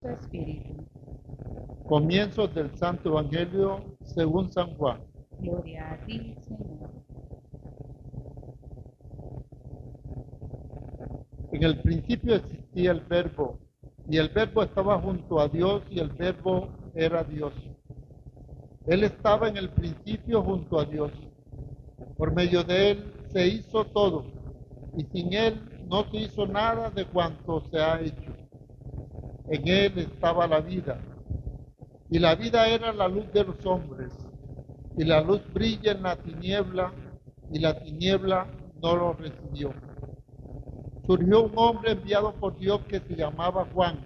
su espíritu. Comienzos del Santo Evangelio según San Juan. Gloria a ti, Señor. En el principio existía el Verbo, y el Verbo estaba junto a Dios, y el Verbo era Dios. Él estaba en el principio junto a Dios. Por medio de Él se hizo todo, y sin Él no se hizo nada de cuanto se ha hecho. En Él estaba la vida, y la vida era la luz de los hombres, y la luz brilla en la tiniebla, y la tiniebla no lo recibió. Surgió un hombre enviado por Dios que se llamaba Juan.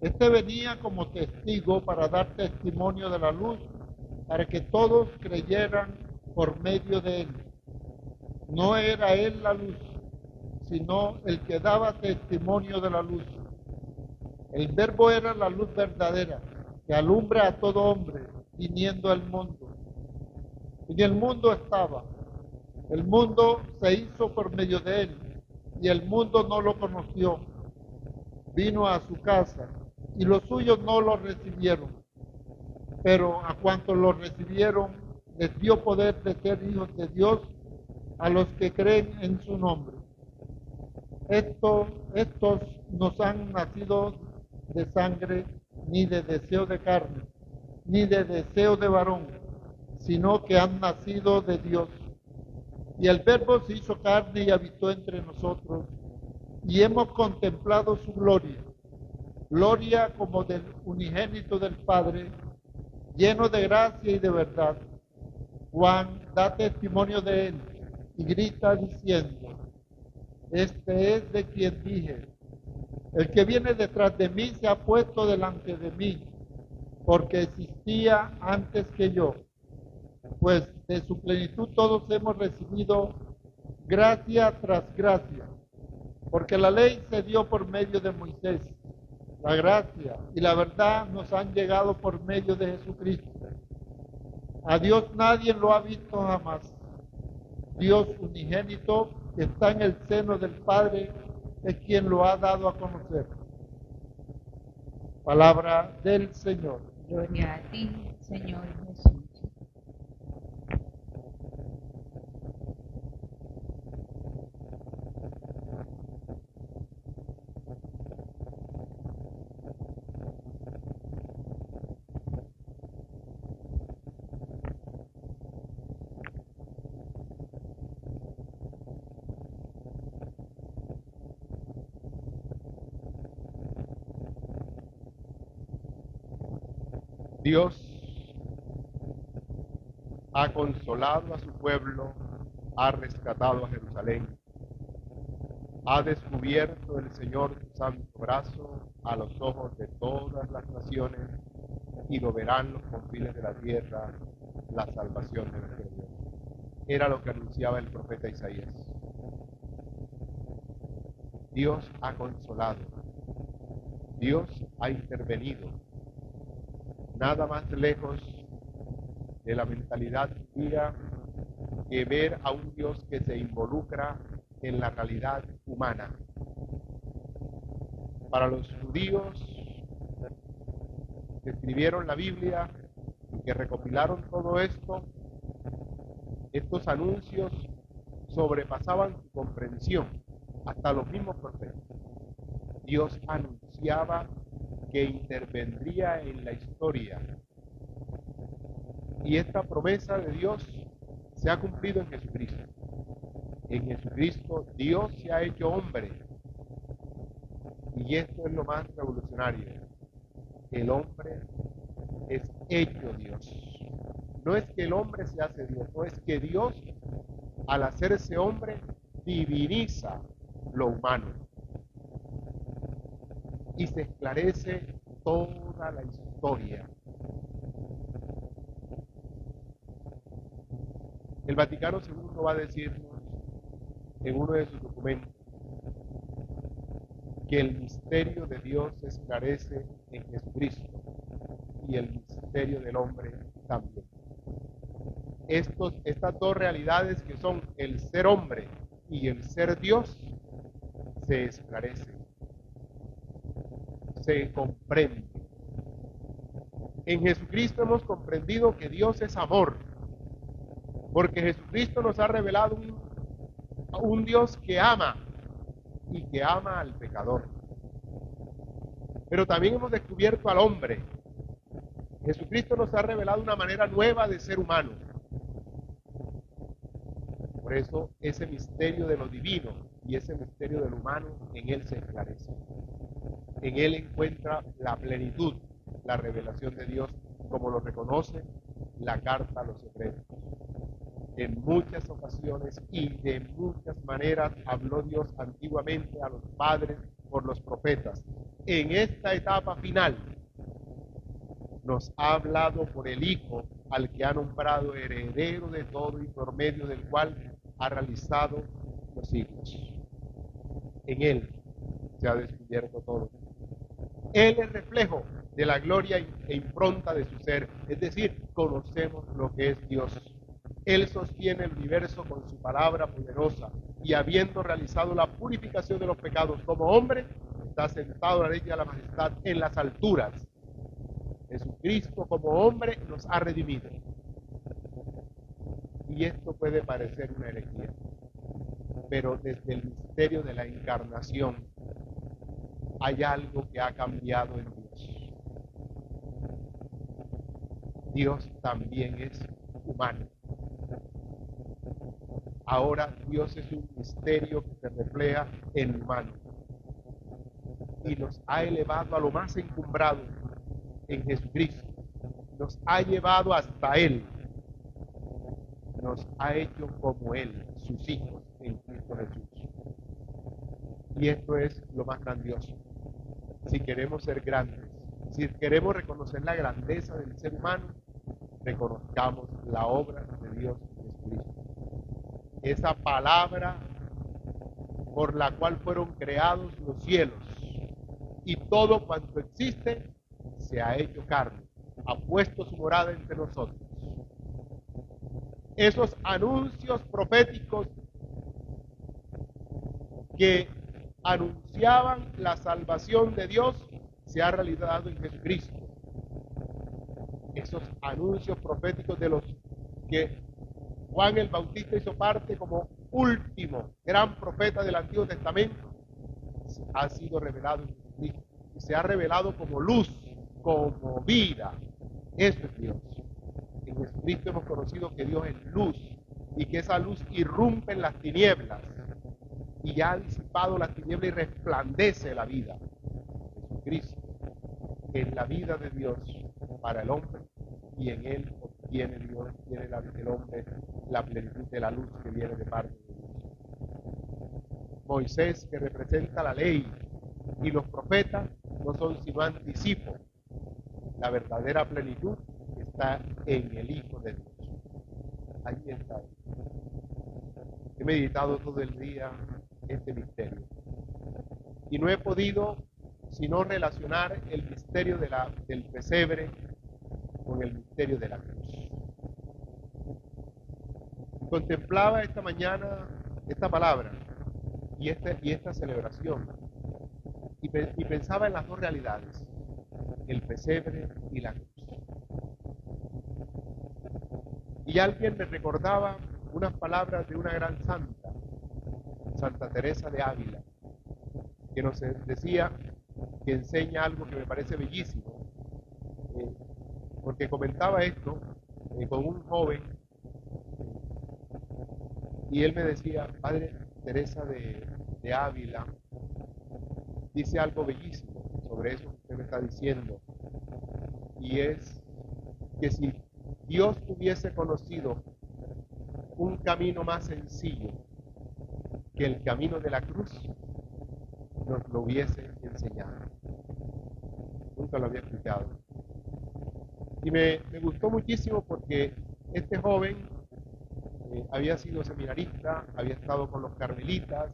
Este venía como testigo para dar testimonio de la luz, para que todos creyeran por medio de él. No era él la luz, sino el que daba testimonio de la luz. El Verbo era la luz verdadera, que alumbra a todo hombre, viniendo al mundo. En el mundo estaba. El mundo se hizo por medio de él, y el mundo no lo conoció. Vino a su casa, y los suyos no lo recibieron. Pero a cuantos lo recibieron, les dio poder de ser hijos de Dios a los que creen en su nombre. Estos no han nacido de sangre, ni de deseo de carne, ni de deseo de varón, sino que han nacido de Dios. Y el Verbo se hizo carne y habitó entre nosotros, y hemos contemplado su gloria, gloria como del unigénito del Padre, lleno de gracia y de verdad. Juan da testimonio de él y grita diciendo: este es de quien dije, el que viene detrás de mí se ha puesto delante de mí, porque existía antes que yo, pues de su plenitud todos hemos recibido gracia tras gracia, porque la ley se dio por medio de Moisés, la gracia y la verdad nos han llegado por medio de Jesucristo. A Dios nadie lo ha visto jamás. Dios unigénito, que está en el seno del Padre, es quien lo ha dado a conocer. Palabra del Señor. Gloria a ti, Señor Jesús. Dios ha consolado a su pueblo, ha rescatado a Jerusalén, ha descubierto el Señor su santo brazo a los ojos de todas las naciones, y lo verán los confines de la tierra, la salvación de nuestro Dios. Era lo que anunciaba el profeta Isaías. Dios ha consolado, Dios ha intervenido. Nada más lejos de la mentalidad judía que ver a un Dios que se involucra en la realidad humana. Para los judíos que escribieron la Biblia y que recopilaron todo esto, estos anuncios sobrepasaban su comprensión, hasta los mismos profetas. Dios anunciaba que intervendría en la historia. Y esta promesa de Dios se ha cumplido en Jesucristo. En Jesucristo Dios se ha hecho hombre. Y esto es lo más revolucionario. El hombre es hecho Dios. No es que el hombre se hace Dios, no es que Dios, al hacerse hombre, diviniza lo humano. Y se esclarece toda la historia. El Vaticano II va a decirnos en uno de sus documentos que el misterio de Dios se esclarece en Jesucristo y el misterio del hombre también. Estas dos realidades que son el ser hombre y el ser Dios se esclarecen. se comprende. En Jesucristo hemos comprendido que Dios es amor, porque Jesucristo nos ha revelado un Dios que ama y que ama al pecador. Pero también hemos descubierto al hombre. Jesucristo nos ha revelado una manera nueva de ser humano. Por eso ese misterio de lo divino y ese misterio de lo humano en Él se esclarece. En Él encuentra la plenitud, la revelación de Dios, como lo reconoce la carta a los Hebreos. En muchas ocasiones y de muchas maneras habló Dios antiguamente a los padres por los profetas. En esta etapa final nos ha hablado por el Hijo, al que ha nombrado heredero de todo y por medio del cual ha realizado los siglos. En Él se ha descubierto todo. Él es reflejo de la gloria e impronta de su ser, es decir, conocemos lo que es Dios. Él sostiene el universo con su palabra poderosa y habiendo realizado la purificación de los pecados como hombre, está sentado a la derecha de la majestad en las alturas. Jesucristo como hombre nos ha redimido. Y esto puede parecer una herejía, pero desde el misterio de la encarnación hay algo que ha cambiado en Dios. Dios también es humano. Ahora Dios es un misterio que se refleja en humano y nos ha elevado a lo más encumbrado en Jesucristo. Nos ha llevado hasta Él. Nos ha hecho como Él, sus hijos en Cristo Jesús. Y esto es lo más grandioso. Si queremos ser grandes, si queremos reconocer la grandeza del ser humano, reconozcamos la obra de Dios en Jesucristo. Esa palabra por la cual fueron creados los cielos y todo cuanto existe se ha hecho carne, ha puesto su morada entre nosotros. Esos anuncios proféticos que anunciaban la salvación de Dios se ha realizado en Jesucristo. Esos anuncios proféticos de los que Juan el Bautista hizo parte como último gran profeta del Antiguo Testamento, ha sido revelado en Jesucristo y se ha revelado como luz, como vida. Eso es Dios. En Jesucristo hemos conocido que Dios es luz y que esa luz irrumpe en las tinieblas y ya ha disipado las tinieblas y resplandece la vida. Jesucristo es la vida de Dios para el hombre y en Él obtiene Dios, tiene el hombre la plenitud de la luz que viene de parte de Dios. Moisés, que representa la ley, y los profetas no son sino anticipo. La verdadera plenitud está en el Hijo de Dios. Ahí está. He meditado todo el día este misterio y no he podido sino relacionar el misterio del pesebre con el misterio de la cruz. Contemplaba esta mañana esta palabra y esta celebración y pensaba en las dos realidades, el pesebre y la cruz. Y alguien me recordaba unas palabras de una gran santa, Santa Teresa de Ávila, que nos decía, que enseña algo que me parece bellísimo, porque comentaba esto con un joven y él me decía, Padre Teresa de Ávila dice algo bellísimo sobre eso que usted me está diciendo, y es que si Dios hubiese conocido un camino más sencillo que el camino de la cruz, nos lo hubiese enseñado. Nunca lo había escuchado. Y me gustó muchísimo porque este joven había sido seminarista, había estado con los carmelitas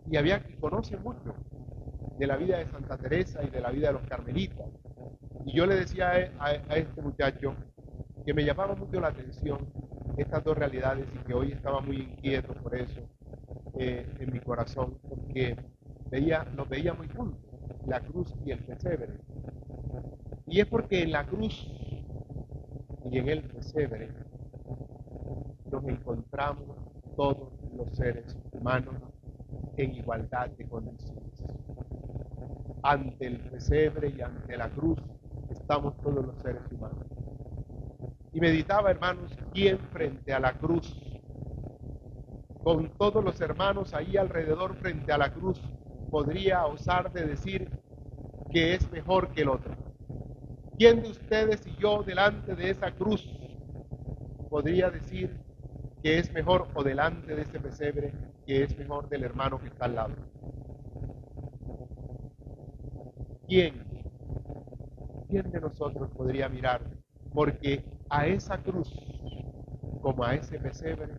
y conoce mucho de la vida de Santa Teresa y de la vida de los carmelitas. Y yo le decía a este muchacho que me llamaba mucho la atención estas dos realidades y que hoy estaba muy inquieto por eso en mi corazón, porque los veía muy juntos. la cruz y el pesebre. Y es porque en la cruz y en el pesebre nos encontramos todos los seres humanos en igualdad de condiciones. Ante el pesebre y ante la cruz estamos todos los seres humanos. Y meditaba, hermanos, quién frente a la cruz, con todos los hermanos ahí alrededor frente a la cruz, podría osar de decir que es mejor que el otro. ¿Quién de ustedes y yo delante de esa cruz podría decir que es mejor, o delante de ese pesebre, que es mejor del hermano que está al lado? ¿Quién de nosotros podría mirar? Porque a esa cruz, como a ese pesebre,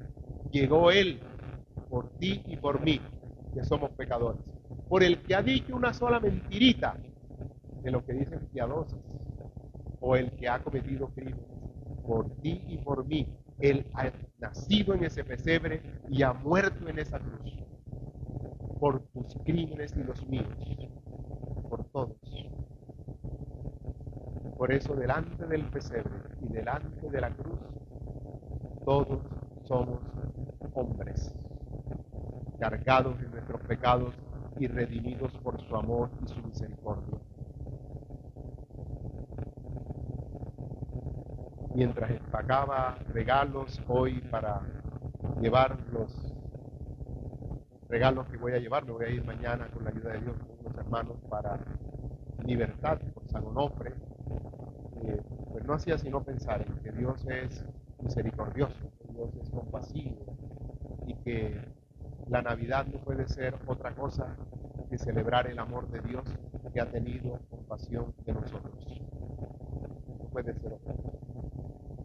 llegó Él por ti y por mí, que somos pecadores. Por el que ha dicho una sola mentirita de lo que dicen piadosas, o el que ha cometido crímenes, por ti y por mí, Él ha nacido en ese pesebre y ha muerto en esa cruz, por tus crímenes y los míos, por todos. Por eso delante del pesebre y delante de la cruz, todos somos hombres, cargados de nuestros pecados y redimidos por su amor y su misericordia. Mientras empacaba regalos hoy para llevar los regalos que voy a llevar, me voy a ir mañana con la ayuda de Dios con unos hermanos para Libertad por San Onofre, pues no hacía sino pensar en que Dios es misericordioso, que Dios es compasivo y que la Navidad no puede ser otra cosa que celebrar el amor de Dios que ha tenido compasión de nosotros. No puede ser otra cosa.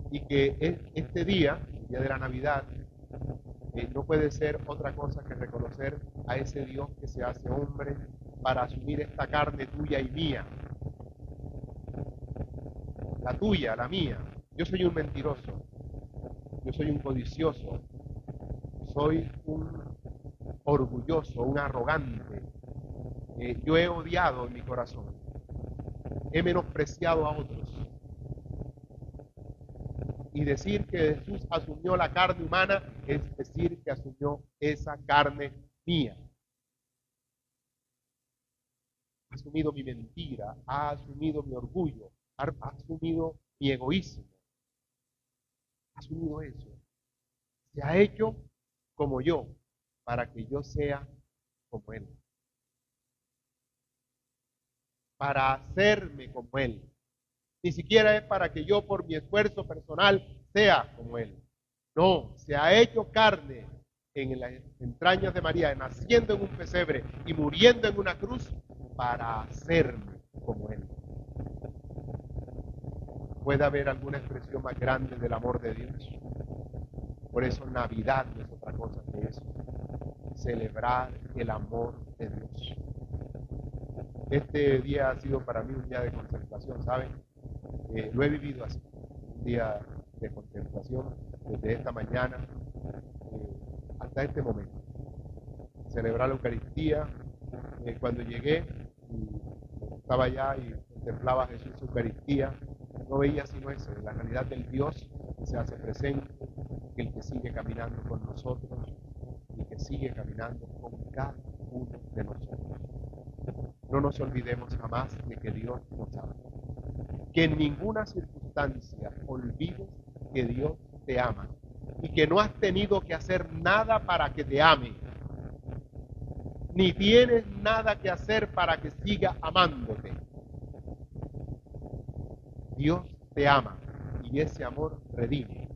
Y que este día, el día de la Navidad, no puede ser otra cosa que reconocer a ese Dios que se hace hombre para asumir esta carne tuya y mía. La tuya, la mía. Yo soy un mentiroso, yo soy un codicioso, soy un orgulloso, un arrogante. Yo he odiado en mi corazón, he menospreciado a otros. Y decir que Jesús asumió la carne humana es decir que asumió esa carne mía. Ha asumido mi mentira, ha asumido mi orgullo, ha asumido mi egoísmo, ha asumido eso. Se ha hecho como yo, para que yo sea como Él. Para hacerme como Él. Ni siquiera es para que yo por mi esfuerzo personal sea como Él. No, se ha hecho carne en las entrañas de María, naciendo en un pesebre y muriendo en una cruz para hacerme como Él. ¿Puede haber alguna expresión más grande del amor de Dios? Por eso Navidad no es otra cosa que eso. Celebrar el amor de Dios. Este día ha sido para mí un día de contemplación, ¿saben? Lo he vivido así, un día de contemplación desde esta mañana hasta este momento. Celebrar la Eucaristía. Cuando llegué, estaba allá y contemplaba a Jesús en Eucaristía, no veía sino eso, la realidad del Dios que se hace presente, el que sigue caminando con nosotros y que sigue caminando con cada uno de nosotros. No nos olvidemos jamás de que Dios nos ama. Que en ninguna circunstancia olvides que Dios te ama y que no has tenido que hacer nada para que te ame, ni tienes nada que hacer para que siga amándote. Dios te ama y ese amor redime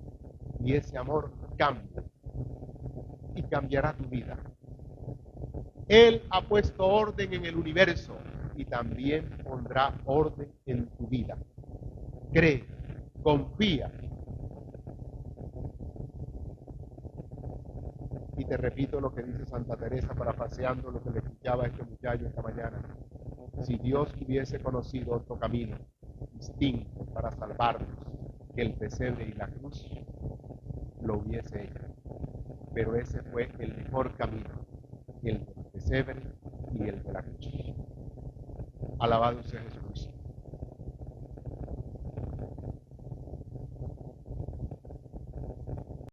y ese amor cambia y cambiará tu vida. Él ha puesto orden en el universo y también pondrá orden en tu vida. Cree, confía. Y te repito lo que dice Santa Teresa parapaseando lo que le escuchaba a este muchacho esta mañana. Si Dios hubiese conocido otro camino distinto para salvarnos que el pesebre y la cruz, lo hubiese hecho. Pero ese fue el mejor camino, el del pesebre y el de la cruz. Alabado sea Jesús.